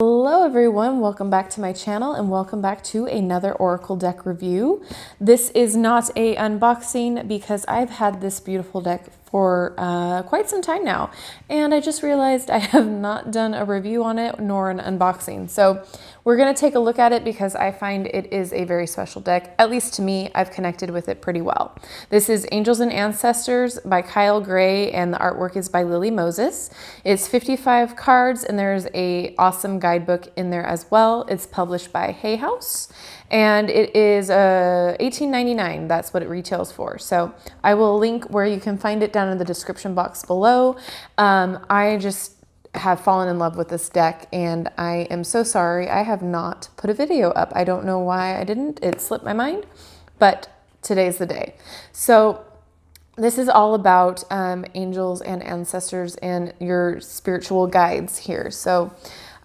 Hello everyone, welcome back to my channel and welcome back to another Oracle deck review. This is not a unboxing because I've had this beautiful deck for quite some time now, and I just realized I have not done a review on it nor an unboxing. So we're going to take a look at it because I find it is a very special deck. At least to me, I've connected with it pretty well. This is Angels and Ancestors by Kyle Gray, and the artwork is by Lily Moses. It's 55 cards, and there's a awesome guidebook in there as well. It's published by Hay House, and it is $18.99. That's what it retails for. So I will link where you can find it down in the description box below. I just have fallen in love with this deck, and I am so sorry I have not put a video up. I don't know why I didn't. It slipped my mind, but today's the day. So this is all about angels and ancestors and your spiritual guides here. So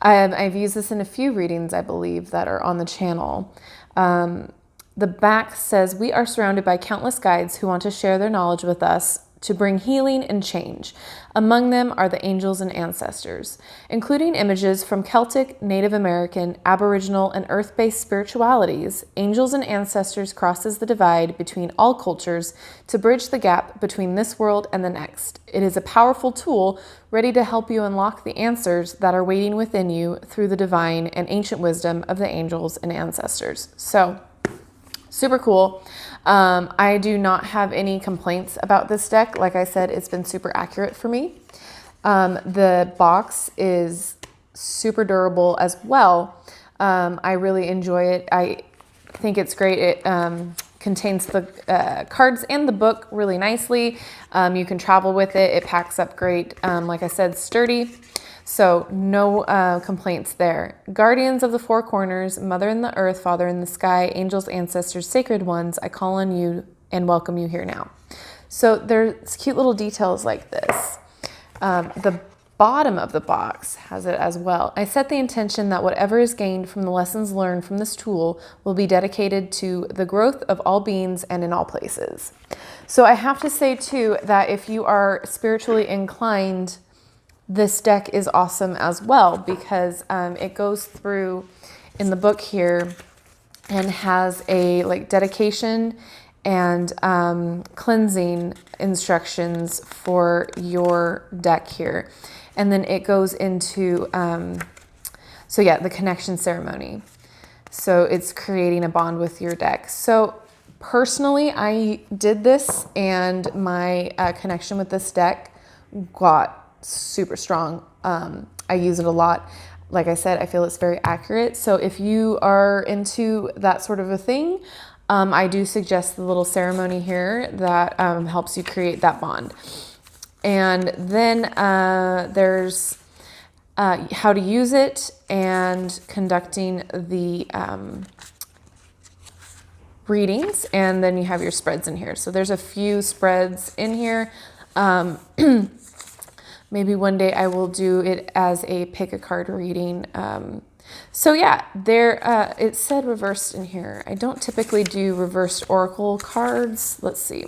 I've used this in a few readings, I believe, that are on the channel. The back says, "We are surrounded by countless guides who want to share their knowledge with us to bring healing and change. Among them are the angels and ancestors, including images from Celtic, Native American, Aboriginal, and earth-based spiritualities. Angels and Ancestors crosses the divide between all cultures to bridge the gap between this world and the next. It is a powerful tool ready to help you unlock the answers that are waiting within you through the divine and ancient wisdom of the angels and ancestors." So, super cool. I do not have any complaints about this deck. Like I said, it's been super accurate for me. The box is super durable as well. I really enjoy it. I think it's great. It contains the cards and the book really nicely. You can travel with it. It packs up great. Like I said, sturdy. So no complaints there. Guardians of the four corners, Mother in the earth, Father in the sky, angels, ancestors, sacred ones, I call on you and welcome you here now. So there's cute little details like this. The bottom of the box has it as well. I set the intention that whatever is gained from the lessons learned from this tool will be dedicated to the growth of all beings and in all places. So I have to say too that if you are spiritually inclined, this deck is awesome as well, because it goes through in the book here and has a dedication and cleansing instructions for your deck here. And then it goes into, the connection ceremony. So it's creating a bond with your deck. So personally, I did this, and my connection with this deck got super strong. I use it a lot. Like I said, I feel it's very accurate. So if you are into that sort of a thing, I do suggest the little ceremony here that helps you create that bond. And then there's how to use it and conducting the readings, and then you have your spreads in here. So there's a few spreads in here. Maybe one day I will do it as a pick a card reading. So yeah, there it said reversed in here. I don't typically do reversed oracle cards. Let's see.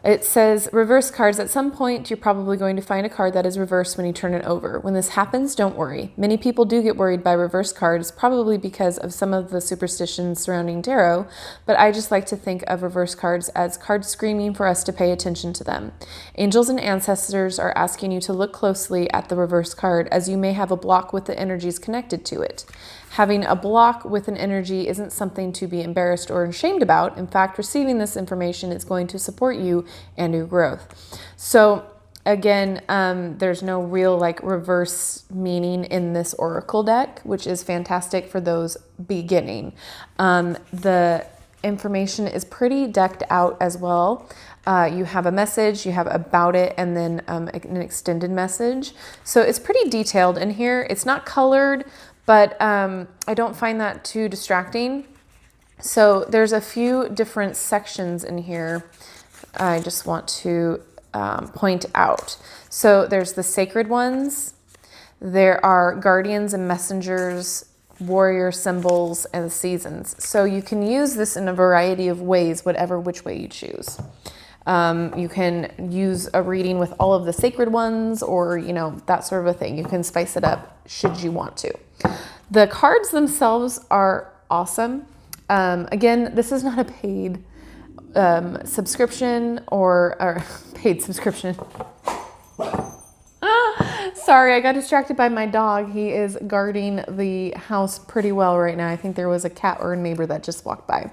It says reverse cards. At some point, you're probably going to find a card that is reversed when you turn it over. When this happens, don't worry. Many people do get worried by reverse cards, probably because of some of the superstitions surrounding tarot, but I just like to think of reverse cards as cards screaming for us to pay attention to them. Angels and ancestors are asking you to look closely at the reverse card, as you may have a block with the energies connected to it. Having a block with an energy isn't something to be embarrassed or ashamed about. In fact, receiving this information is going to support you and your growth. So again, there's no real reverse meaning in this oracle deck, which is fantastic for those beginning. The information is pretty decked out as well. You have a message, you have about it, and then an extended message. So it's pretty detailed in here. It's not colored, but I don't find that too distracting. So there's a few different sections in here I just want to point out. So there's the sacred ones. There are guardians and messengers, warrior symbols, and seasons. So you can use this in a variety of ways, which way you choose. You can use a reading with all of the sacred ones, or, that sort of a thing. You can spice it up should you want to. The cards themselves are awesome. Again, this is not a paid subscription or paid subscription. Sorry, I got distracted by my dog. He is guarding the house pretty well right now. I think there was a cat or a neighbor that just walked by.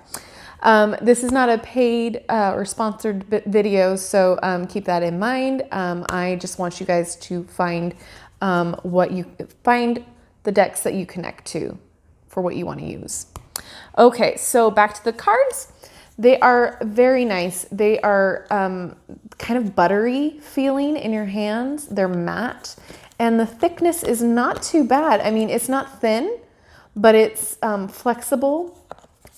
This is not a paid or sponsored video, so keep that in mind. I just want you guys to find the decks that you connect to for what you want to use. Okay, so back to the cards. They are very nice. They are kind of buttery feeling in your hands. They're matte, and the thickness is not too bad. I mean, it's not thin, but it's flexible.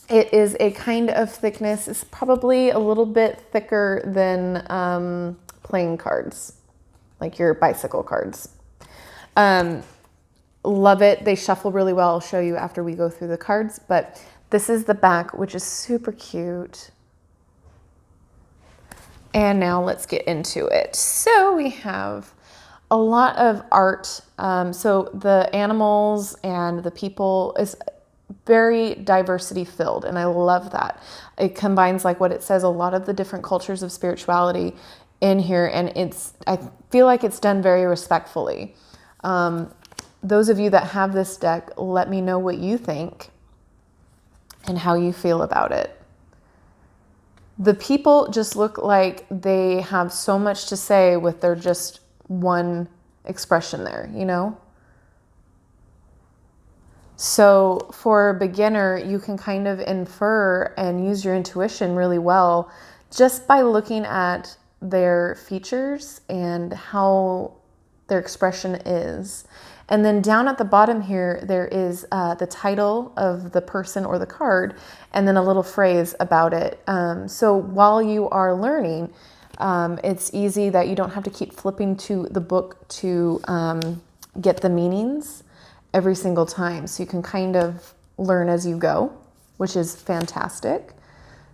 It is a kind of thickness. It's probably a little bit thicker than playing cards, like your bicycle cards. Love it. They shuffle really well. I'll show you after we go through the cards, but this is the back, which is super cute. And now let's get into it. So we have a lot of art. So the animals and the people is very diversity filled, and I love that. It combines, like what it says, a lot of the different cultures of spirituality in here, and I feel like it's done very respectfully. Those of you that have this deck, let me know what you think and how you feel about it. The people just look like they have so much to say with their just one expression there, you know? So for a beginner, you can kind of infer and use your intuition really well just by looking at their features and how their expression is. And then down at the bottom here, there is the title of the person or the card, and then a little phrase about it. So while you are learning, it's easy that you don't have to keep flipping to the book to get the meanings every single time. So you can kind of learn as you go, which is fantastic.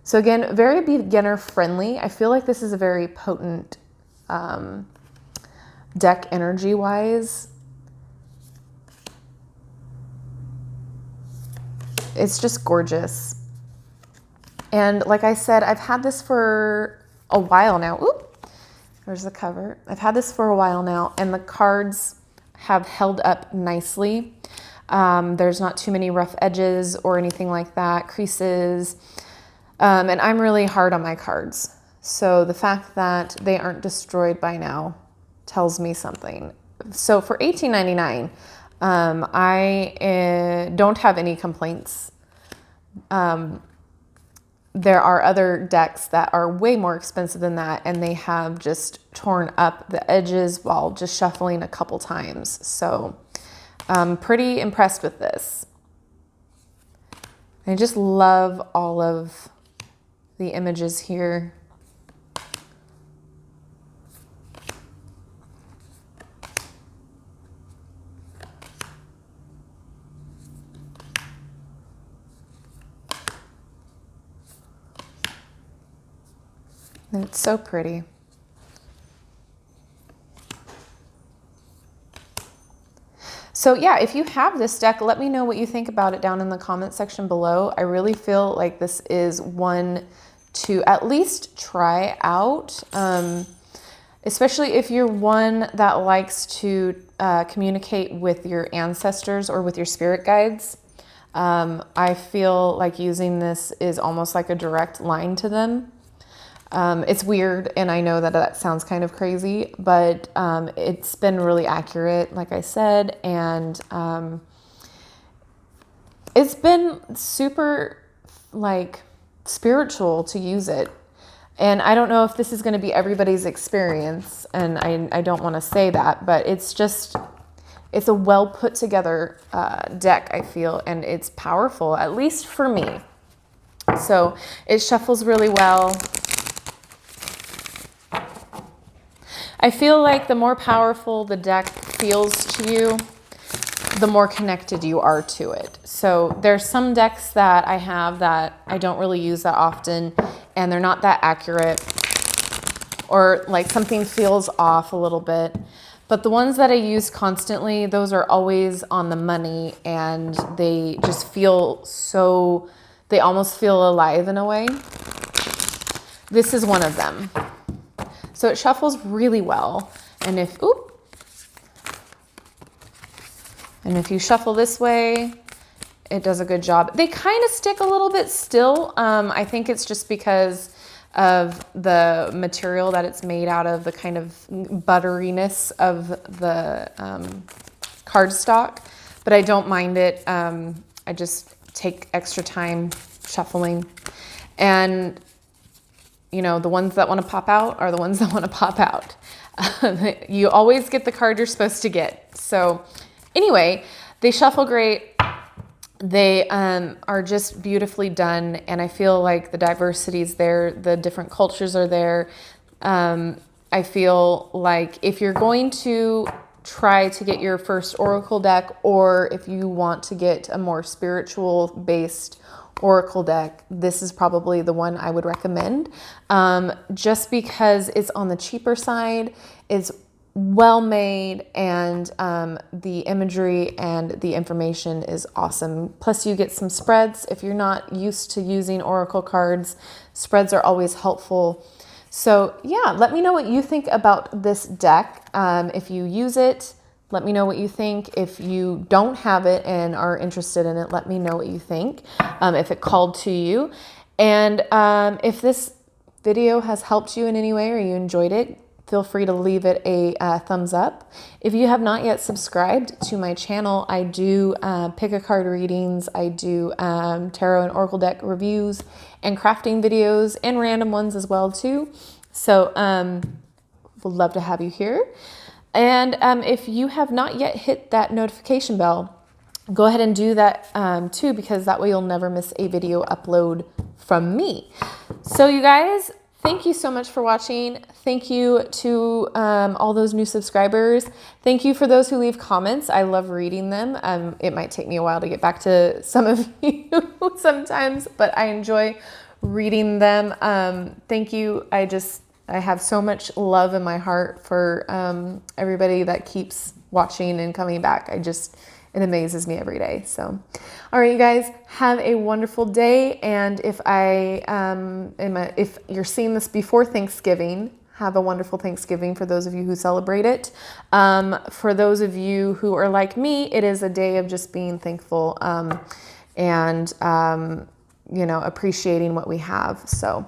So again, very beginner friendly. I feel like this is a very potent deck energy wise. It's just gorgeous. And like I said, I've had this for a while now. Oop, there's the cover. I've had this for a while now, and the cards have held up nicely. There's not too many rough edges or anything like that, creases. And I'm really hard on my cards. So the fact that they aren't destroyed by now tells me something. So for $18.99, I don't have any complaints. There are other decks that are way more expensive than that, and they have just torn up the edges while just shuffling a couple times. So I'm pretty impressed with this. I just love all of the images here. And it's so pretty. So yeah, if you have this deck, let me know what you think about it down in the comment section below. I really feel like this is one to at least try out, especially if you're one that likes to communicate with your ancestors or with your spirit guides. I feel like using this is almost like a direct line to them. It's weird, and I know that that sounds kind of crazy, but it's been really accurate, like I said, and it's been super, like, spiritual to use it. And I don't know if this is going to be everybody's experience, and I don't want to say that, but it's a well put together deck, I feel, and it's powerful, at least for me. So it shuffles really well. I feel like the more powerful the deck feels to you, the more connected you are to it. So there's some decks that I have that I don't really use that often, and they're not that accurate, or like something feels off a little bit. But the ones that I use constantly, those are always on the money, and they just feel so, they almost feel alive in a way. This is one of them. So it shuffles really well. And if, and if you shuffle this way, it does a good job. They kind of stick a little bit still. I think it's just because of the material that it's made out of, the kind of butteriness of the cardstock, but I don't mind it. I just take extra time shuffling. And, you know, the ones that want to pop out are the ones that want to pop out. You always get the card you're supposed to get. So anyway, they shuffle great. They are just beautifully done, and I feel like the diversity is there, the different cultures are there. I feel like if you're going to try to get your first oracle deck, or if you want to get a more spiritual based oracle deck, this is probably the one I would recommend, just because it's on the cheaper side, it's well made, and the imagery and the information is awesome. Plus you get some spreads. If you're not used to using oracle cards, spreads are always helpful. So yeah, let me know what you think about this deck. If you use it, let me know what you think. If you don't have it and are interested in it, let me know what you think, if it called to you. And if this video has helped you in any way or you enjoyed it, feel free to leave it a thumbs up. If you have not yet subscribed to my channel, I do pick a card readings, I do tarot and oracle deck reviews and crafting videos and random ones as well too. So would love to have you here. And if you have not yet hit that notification bell, go ahead and do that too, because that way you'll never miss a video upload from me. So you guys, thank you so much for watching. Thank you to all those new subscribers. Thank you for those who leave comments. I love reading them. It might take me a while to get back to some of you sometimes, but I enjoy reading them. Thank you. I have so much love in my heart for everybody that keeps watching and coming back. It amazes me every day. So, all right, you guys, have a wonderful day. And if if you're seeing this before Thanksgiving, have a wonderful Thanksgiving for those of you who celebrate it. For those of you who are like me, it is a day of just being thankful and you know, appreciating what we have. So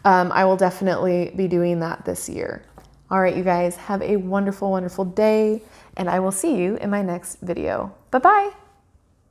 I will definitely be doing that this year. All right, you guys, have a wonderful, wonderful day, and I will see you in my next video. Bye-bye.